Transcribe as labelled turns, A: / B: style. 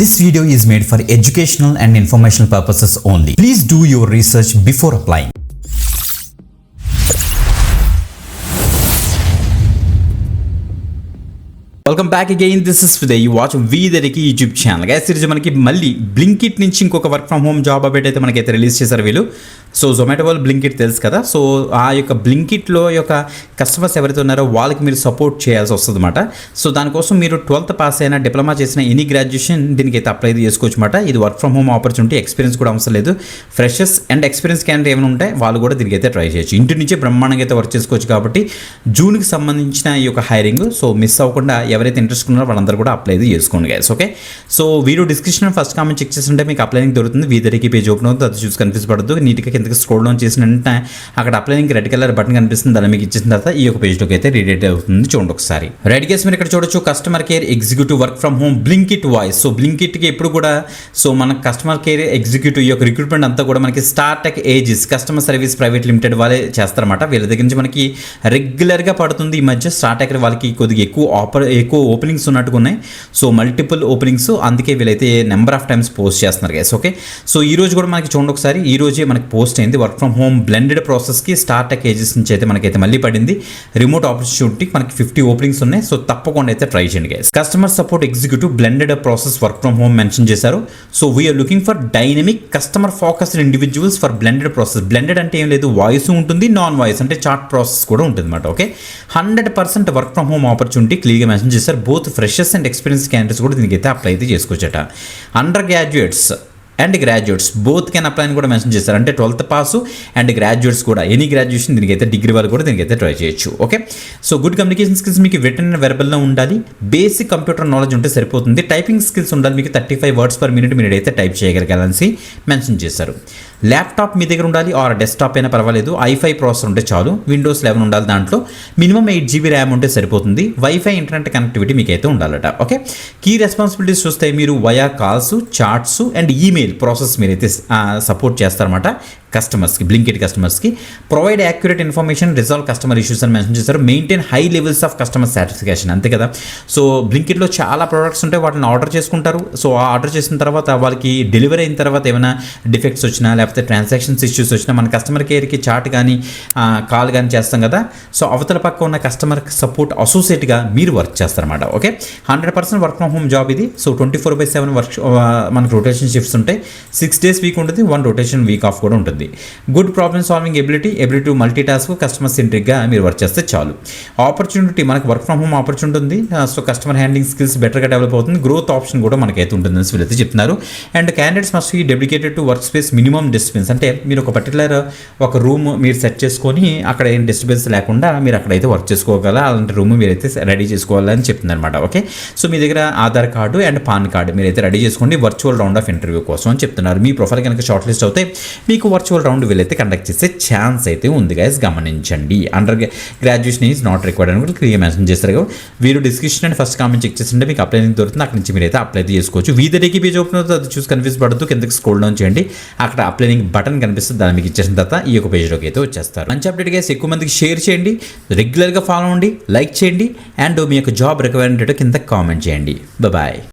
A: This video is made for educational and informational purposes only. Please do your research before applying. Welcome back again. This is Vidya. You watch వీదరికి YouTube channel. Guys ఈరోజు మనకి మళ్ళీ బ్లింకిట్ నుంచి ఇంకొక work from home job update అయితే మనకైతే release చేశారు వీళ్ళు. సో జొమాటో వాళ్ళు బ్లింకిట్ తెలుసు కదా. సో ఆ యొక్క బ్లింకిట్లో యొక్క కస్టమర్స్ ఎవరైతే ఉన్నారో వాళ్ళకి మీరు సపోర్ట్ చేయాల్సి వస్తుంది అనమాట. సో దానికోసం మీరు 12th పాస్ అయినా డిప్లొమా చేసిన ఎనీ గ్రాడ్యుయేషన్ దీనికి అయితే అప్లై చేసుకోవచ్చు అనమాట. ఇది work from home opportunity. Experience కూడా అవసరం లేదు. ఫ్రెషర్స్ అండ్ ఎక్స్పీరియన్స్ క్యాండిడేట్ ఏమైనా ఉంటే వాళ్ళు కూడా దీనికి అయితే ట్రై చేయొచ్చు. ఇంటి నుంచే బ్రహ్మాండంగా అయితే వర్క్ చేసుకోవచ్చు కాబట్టి జూన్కి సంబంధించిన ఈ యొక్క హైరింగ్ సో మిస్ అవ్వకుండా ఎవరైతే ఇంట్రెస్ట్ ఉన్నారో వాళ్ళందరూ కూడా అప్లై చేసుకోండి guys. Okay, so video description first comment check చేస్తుంటే మీకు అప్లైనింగ్ దొరుకుతుంది. వీదరికి పేజ్ ఓపెన్ అవుతుంది. అది చూసి కనిపిస్తపడదు. నీట్గా కిందకి స్క్రోల్ డౌన్ చేసిన వెంటనే అక్కడ అప్లైనింగ్ రెడ్ కలర్ బటన్ కనిపిస్తుంది. దాన్ని మీకు ఇచ్చిన తర్వాత ఈ యొక్క పేజ్లోకి అయితే రీడేట్ అవుతుంది. చూడండి ఒకసారి. రెడ్ కేసు మీరు ఇక్కడ చూడొచ్చు. Customer care executive work from home Blinkit voice. So బ్లింకిట్కి ఎప్పుడు కూడా సో మన కస్టమర్ కేర్ ఎగ్జిక్యూటివ్ ఈ యొక్క రిక్రూట్మెంట్ అంతా కూడా మనకి Startek Aegis customer service private limited వాళ్ళే చేస్తారన్నమాట. వీళ్ళ దగ్గర నుంచి మనకి రెగ్యులర్గా పడుతుంది. ఈ మధ్య స్టార్టెక్ వాళ్ళకి కొద్దిగా ఎక్కువ ఓపెనింగ్స్ ఉన్నట్టుగా ఉన్నాయి. సో మల్టిపుల్ ఓపెనింగ్స్, అందుకే వీళ్ళైతే నెంబర్ ఆఫ్ టైమ్స్ పోస్ట్ చేస్తున్నారు గైస్. ఓకే, సో ఈ రోజు కూడా మనకి చూడండి ఒకసారి. ఈ రోజే మనకి పోస్ట్ అయింది. వర్క్ ఫ్రమ్ హోమ్ బ్లెండెడ్ ప్రాసెస్కి స్టార్టెక్ ఏజెస్ నుంచి అయితే మనకైతే మళ్ళీ పడింది. రిమోట్ ఆపర్చునిటీకి మనకి 50 ఓపెనింగ్స్ ఉన్నాయి. సో తప్పకుండా అయితే ట్రై చేయండి guys. Customer support executive blended process work from home mention చేశారు. So we are looking for dynamic customer focused individuals for blended process. Blended అంటే ఏం లేదు, వాయిస్ ఉంటుంది, నాన్ వాయిస్ అంటే చాట్ ప్రాసెస్ కూడా ఉంటుంది అనమాట. Okay, 100% work from home opportunity క్లియర్గా మెన్షన్ చేశారు. Both freshers and experience candidates కూడా దీనికి అయితే అప్లై అయితే చేసుకోవచ్చట. Undergraduates and graduates both can apply అని కూడా మెన్షన్ చేస్తారు. అంటే 12th పాస్ అండ్ గ్రాడ్యుయేట్స్ కూడా ఎనీ గ్రాడ్యుయేషన్ దీనికైతే డిగ్రీ వాళ్ళు కూడా దీనికైతే ట్రై చేయొచ్చు. Okay, so good communication skills మీకు రిటన్ అండ్ వెర్బల్లో ఉండాలి. బేసిక్ కంప్యూటర్ నాలెడ్జ్ ఉంటే సరిపోతుంది. టైపింగ్ స్కిల్స్ ఉండాలి. మీకు 35 words per minute మీరు అయితే టైప్ చేయగలగాలని మెన్షన్ చేశారు. ల్యాప్టాప్ మీ దగ్గర ఉండాలి, ఆర్ డెస్క్టాప్ అయినా పర్వాలేదు. i5 ప్రాసెసర్ ఉంటే చాలు. విండోస్ 11 ఉండాలి. దాంట్లో మినిమం 8 GB ర్యామ్ ఉంటే సరిపోతుంది. వైఫై ఇంటర్నెట్ కనెక్టివిటీ మీకు అయితే ఉండాలట. ఓకే, కీ రెస్పాన్సిబిలిటీస్ చూస్తే మీరు via calls, charts and email process మీరైతే సపోర్ట్ చేస్తారన్నమాట కస్టమర్స్కి, బ్లింకిట్ కస్టమర్స్కి. Provide accurate information, resolve customer issues అని మెన్షన్ చేశారు. Maintain high levels of customer satisfaction. అంతే కదా. సో బ్లింకిట్లో చాలా ప్రోడక్ట్స్ ఉంటాయి, వాటిని ఆర్డర్ చేసుకుంటారు. సో ఆర్డర్ చేసిన తర్వాత వాళ్ళకి డెలివరీ అయిన తర్వాత ఏమైనా డిఫెక్ట్స్ వచ్చినా లేకపోతే ట్రాన్సాక్షన్స్ ఇష్యూస్ వచ్చినా మన కస్టమర్ కేర్కి చాట్ కానీ కాల్ కానీ చేస్తాం కదా. సో అవతల పక్క ఉన్న కస్టమర్ సపోర్ట్ అసోసియేట్గా మీరు వర్క్ చేస్తారన్నమాట. Okay, 100% work from home job ఇది. సో 24/7 వర్క్ మనకు రొటేషన్ షిఫ్ట్స్ ఉంటాయి. 6 days వీక్ ఉంటుంది, 1 రొటేషన్ వీక్ ఆఫ్ కూడా ఉంటుంది. Good problem solving ability to multitask, customer సెంట్రిక్గా మీరు వర్క్ చేస్తే చాలు. ఆపర్చునిటీ మనకు వర్క్ ఫ్రమ్ హోమ్ ఆపర్చునిటీ ఉంది. సో కస్టమర్ హ్యాండ్లింగ్ స్కిల్స్ బెటర్గా డెవలప్ అవుతుంది. గ్రోత్ ఆప్షన్ కూడా మనకైతే ఉంటుందని వీళ్ళైతే చెప్తున్నారు. And candidates must be dedicated to work space minimum distance. అంటే మీరు ఒక పర్టికులర్ ఒక రూమ్ మీరు సెట్ చేసుకొని అక్కడ ఏం డిస్టర్బెన్స్ లేకుండా మీరు అక్కడైతే వర్క్ చేసుకోగల అలాంటి రూమ్ మీరైతే రెడీ చేసుకోవాలని చెప్తున్నారు అనమాట. ఓకే, సో మీ దగ్గర Aadhaar card and PAN card మీరైతే రెడీ చేసుకోండి వర్చువల్ రౌండ్ ఆఫ్ ఇంటర్వ్యూ కోసం అని చెప్తున్నారు. మీ ప్రొఫైల్ కనుక షార్ట్ లిస్ట్ అవుతే మీకు వర్చువల్ రౌండ్ వీళ్ళైతే కండక్ట్ చేసే ఛాన్స్ అయితే ఉంది గైస్, గమనించండి. Under graduation is not required అని కూడా క్లియర్ మెన్షన్ చేస్తారు. వీరు description and first comment check చేస్తుంటే మీకు అప్లై దొరుకుతుంది. అక్కడ నుంచి మీరైతే అప్లై చేసుకోవచ్చు. వీదరికి పేజ్ ఓపెన్ అవుతుంది. అది చూసి కన్ఫ్యూజ్ పడుతూ కిందకి స్క్రోల్ డౌన్ చేయండి. అక్కడ అప్లైనింగ్ బటన్ కనిపిస్తుంది. దాన్ని మీకు ఇచ్చేసిన తర్వాత ఈ యొక్క పేజ్లోకి అయితే వచ్చేస్తారు. మంచి అప్డేట్ గైస్. ఎక్కువ మందికి షేర్ చేయండి, రెగ్యులర్గా ఫాలో అవ్వండి, లైక్ చేయండి అండ్ మీ యొక్క జాబ్ రిక్వైర్మెంట్ కింద కామెంట్ చేయండి. బాయ్.